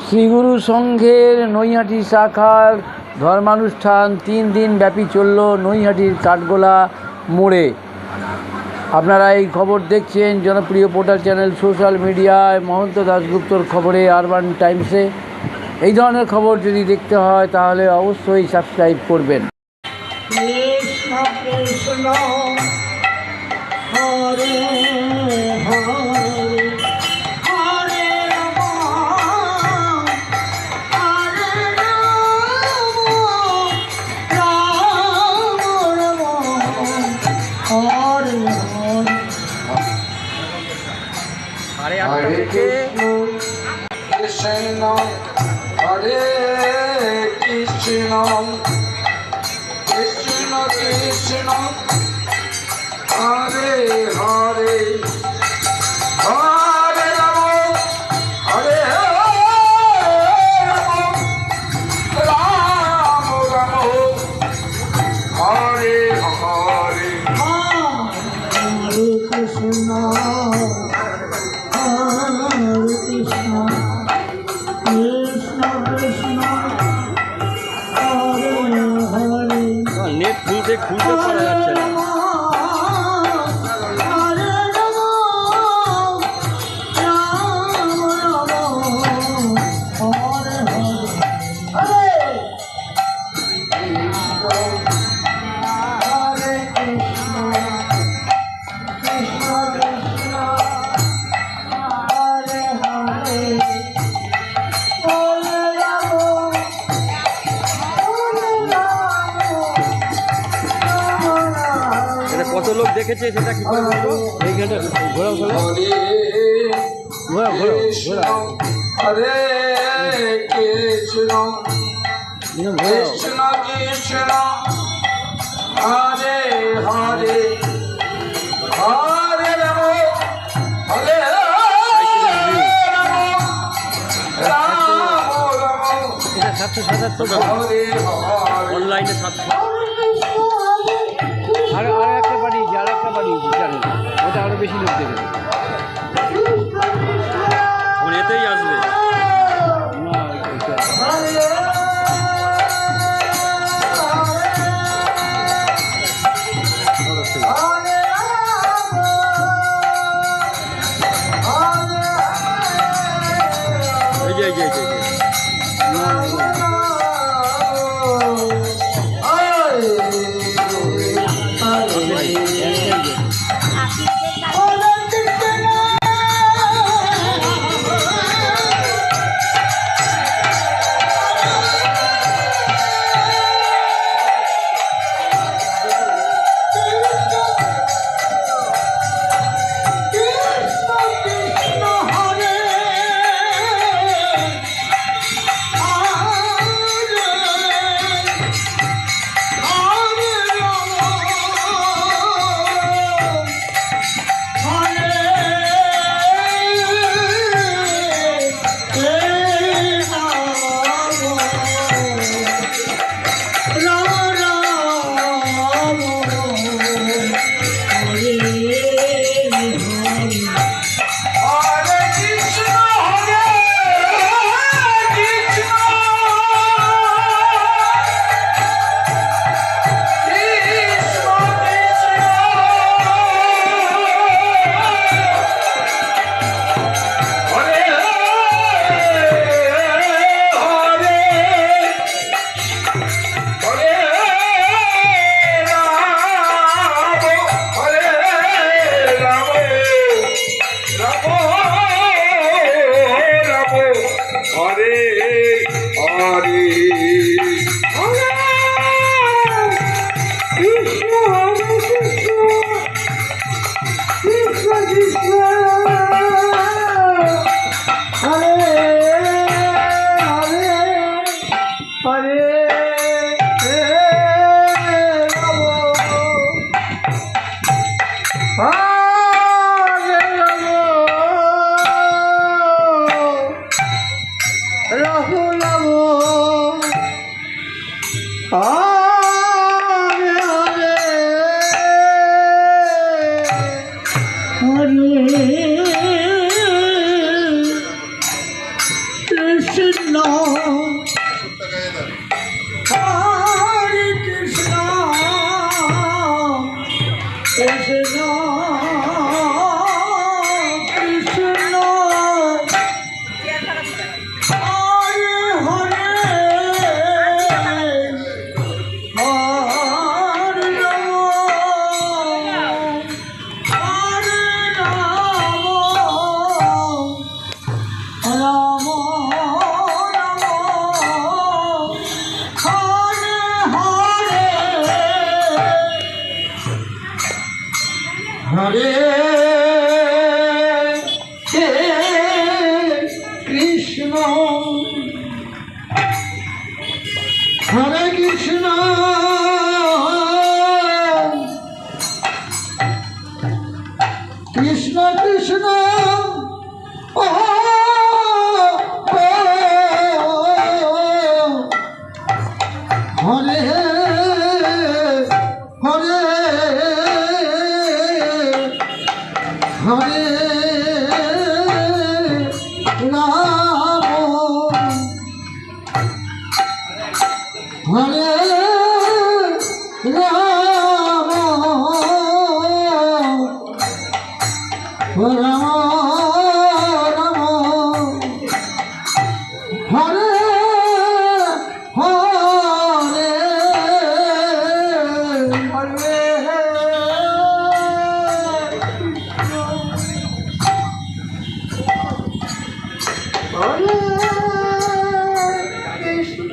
শ্রীগুরু সংঘের নৈহাটি শাখার ধর্মানুষ্ঠান 3 দিন ব্যাপী চলল নৈহাটির কাঠগোলা মোড়ে। আপনারা এই খবর দেখছেন জনপ্রিয় পোর্টাল চ্যানেল সোশ্যাল মিডিয়ায় মহন্ত দাশগুপ্তর খবরে আরবান টাইমসে। এই ধরনের খবর যদি দেখতে হয় তাহলে অবশ্যই সাবস্ক্রাইব করবেন। কৃষ্ণ কৃষ্ণ হরে হরে হরে রাম হরে রাম রাম হরে হরে হরে কৃষ্ণ কৃষ্ণ হরে কৃষ্ণ কৃষ্ণ কৃষ্ণ হরে হরে হরে রাম হরে রাম রাম হরে হরে হরে কৃষ্ণ হরে কৃষ্ণ কৃষ্ণ কৃষ্ণ হরে হরে নেট খুলতে পারা যাচ্ছে না। কত লোক দেখেছে সেটা কি করে বলবো? এইখানটা ঘোরা ঘোরা ঘোরা ঘোরা ঘোরা হরে কৃষ্ণ কৃষ্ণ কৃষ্ণ হরে হরে হরে রাম হরে রাম রাম এটা 777 হরে হরে অনলাইনে 700। আর একটা পাঠিয়েছি চ্যানেল, ওটা আরও বেশি লোক দেখেছে। এতেই আসবে না কৃষ্ণ হরে কৃষ্ণ কৃষ্ণ কৃষ্ণ হরে হরে হরে রাম হরে হরে কৃষ্ণ হরে কৃষ্ণ কৃষ্ণ কৃষ্ণ ও হরে হরে হরে রাম হরে রাম রাম রাম হরে হরে হরে হরে কৃষ্ণ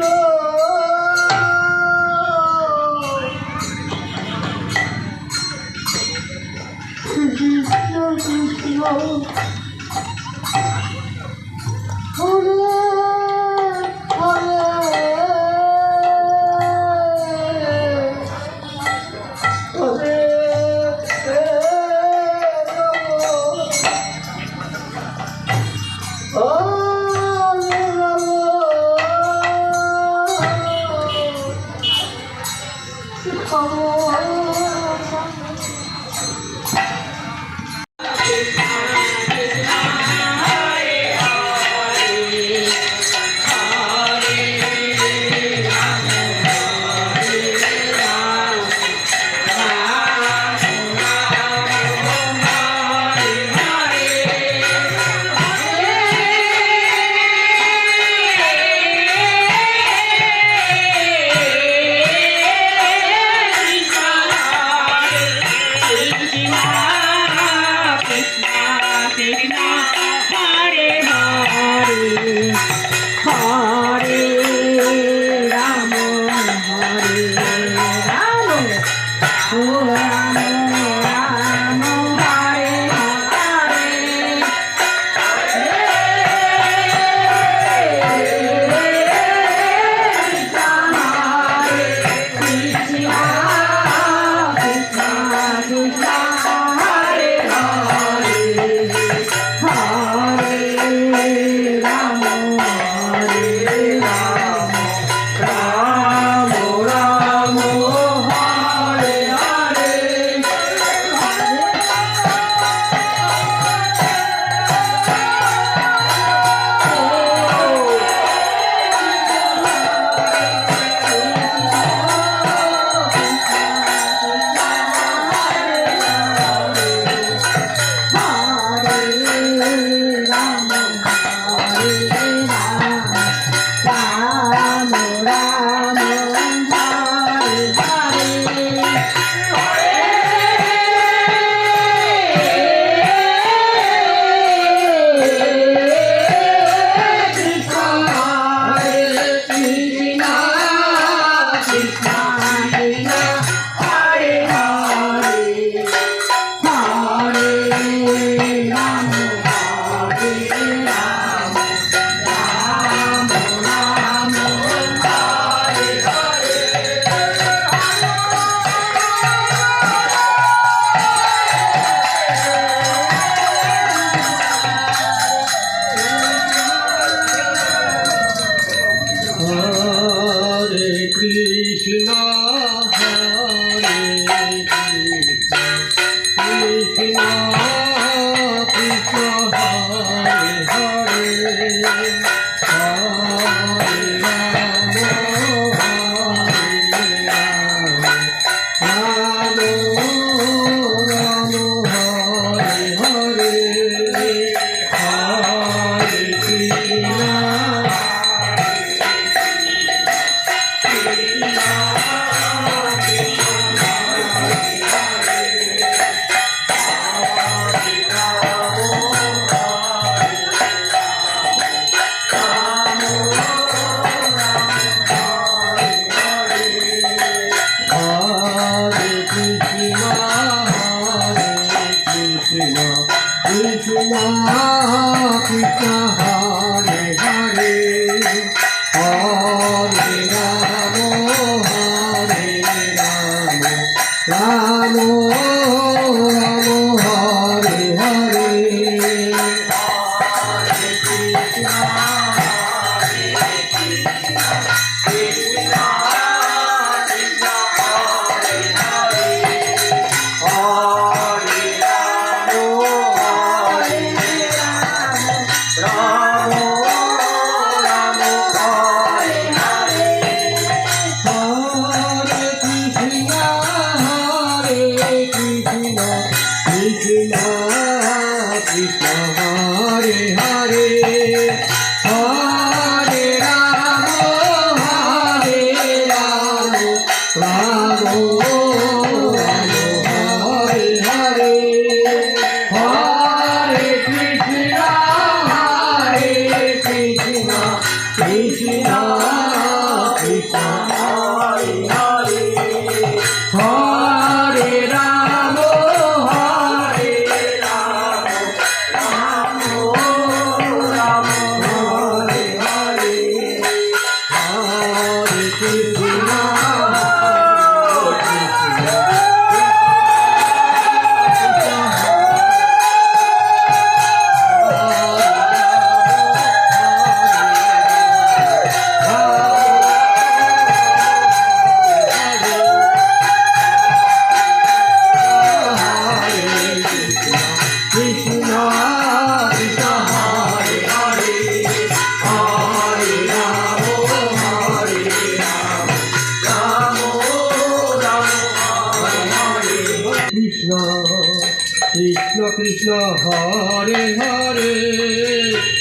কৃষ্ণ কৃষ্ণ হরে হরে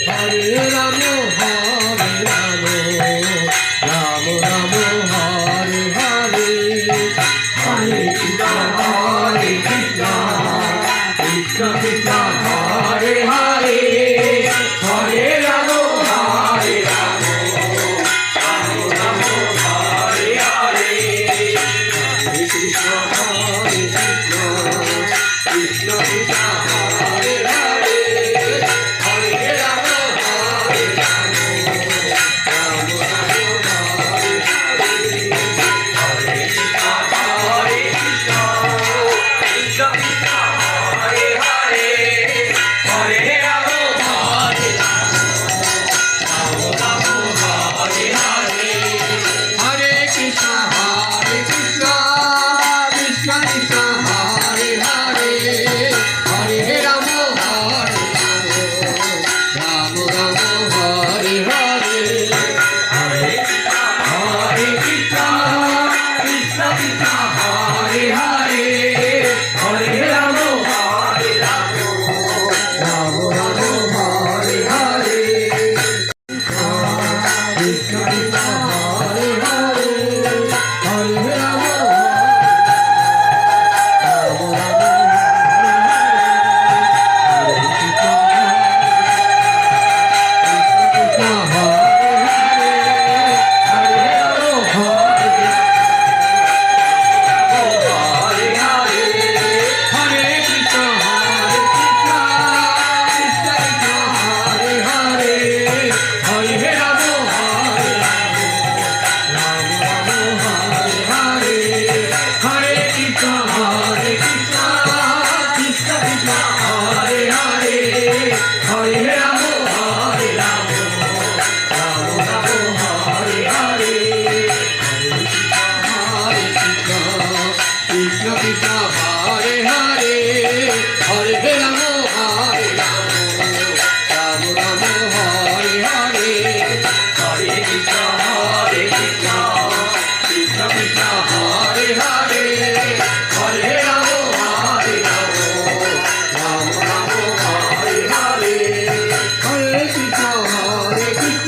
হরে রাম হরে রাম রাম রাম হরে হরে হরে কৃষ্ণ কৃষ্ণ কৃষ্ণ হরে হরে হরে রাম হরে রাম রাম রাম হরে হরে হরে কৃষ্ণ কৃষ্ণ কৃষ্ণ হরে হরে হরে রাম হরে রাম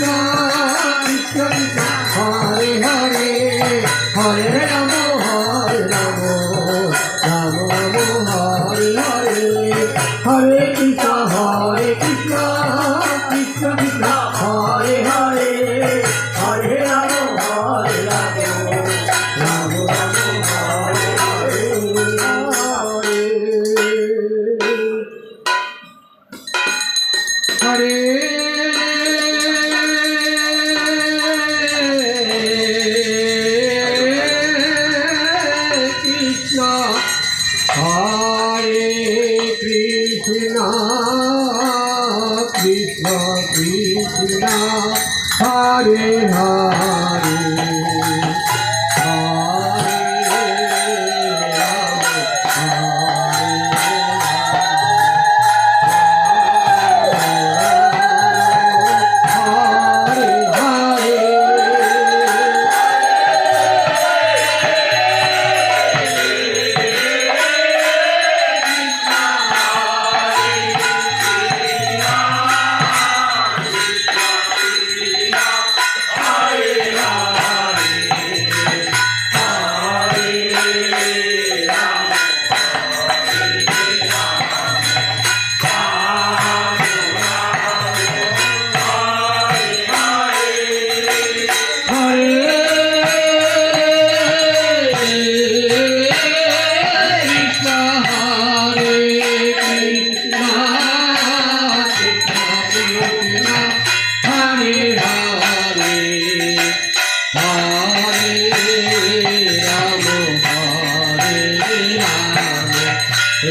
কৃষ্ণ কৃষ্ণ হরে হরে হরে রাম রাম রাম হরে হরে হরে কৃষ্ণ কৃষ্ণ কৃষ্ণ হরে হরে হরে রাম রাম রাম হরে হরে কৃষ্ণ হরে Krishna Krishna Krishna Hare Hare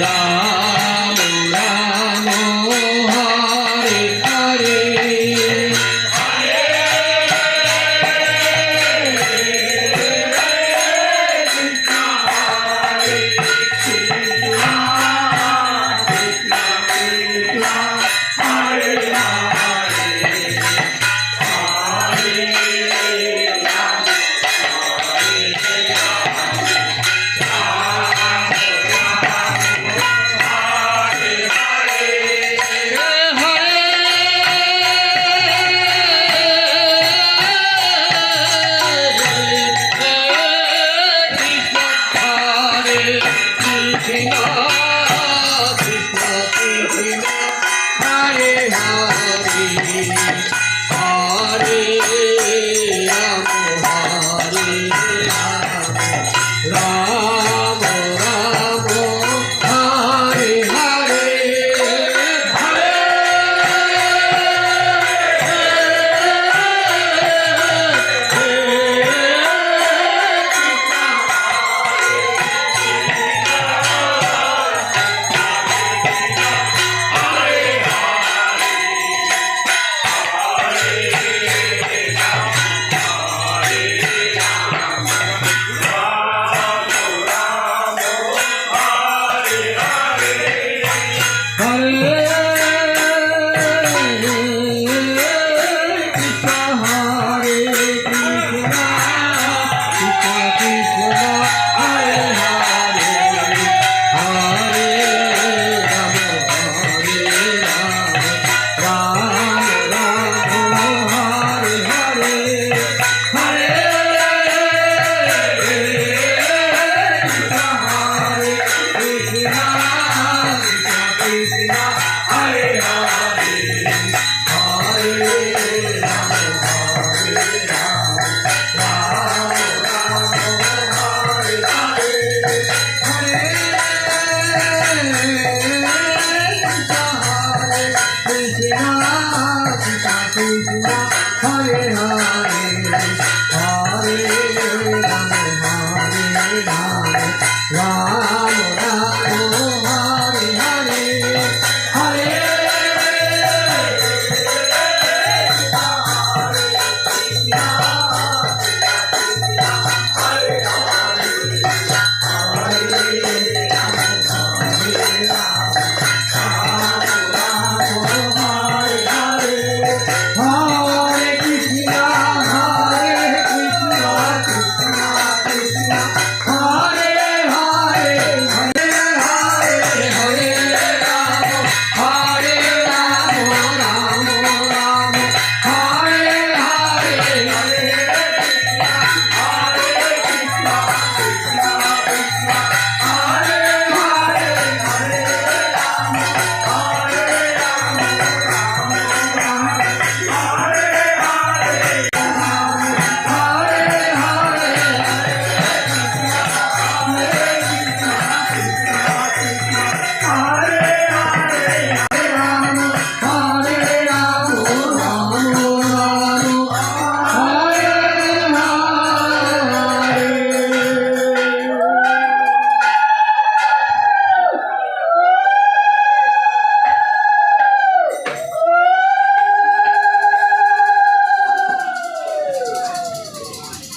Ram Ram Hare Hare Hare Krishna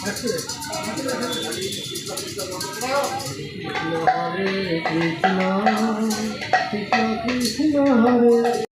Hare Krishna, Krishna Krishna Hare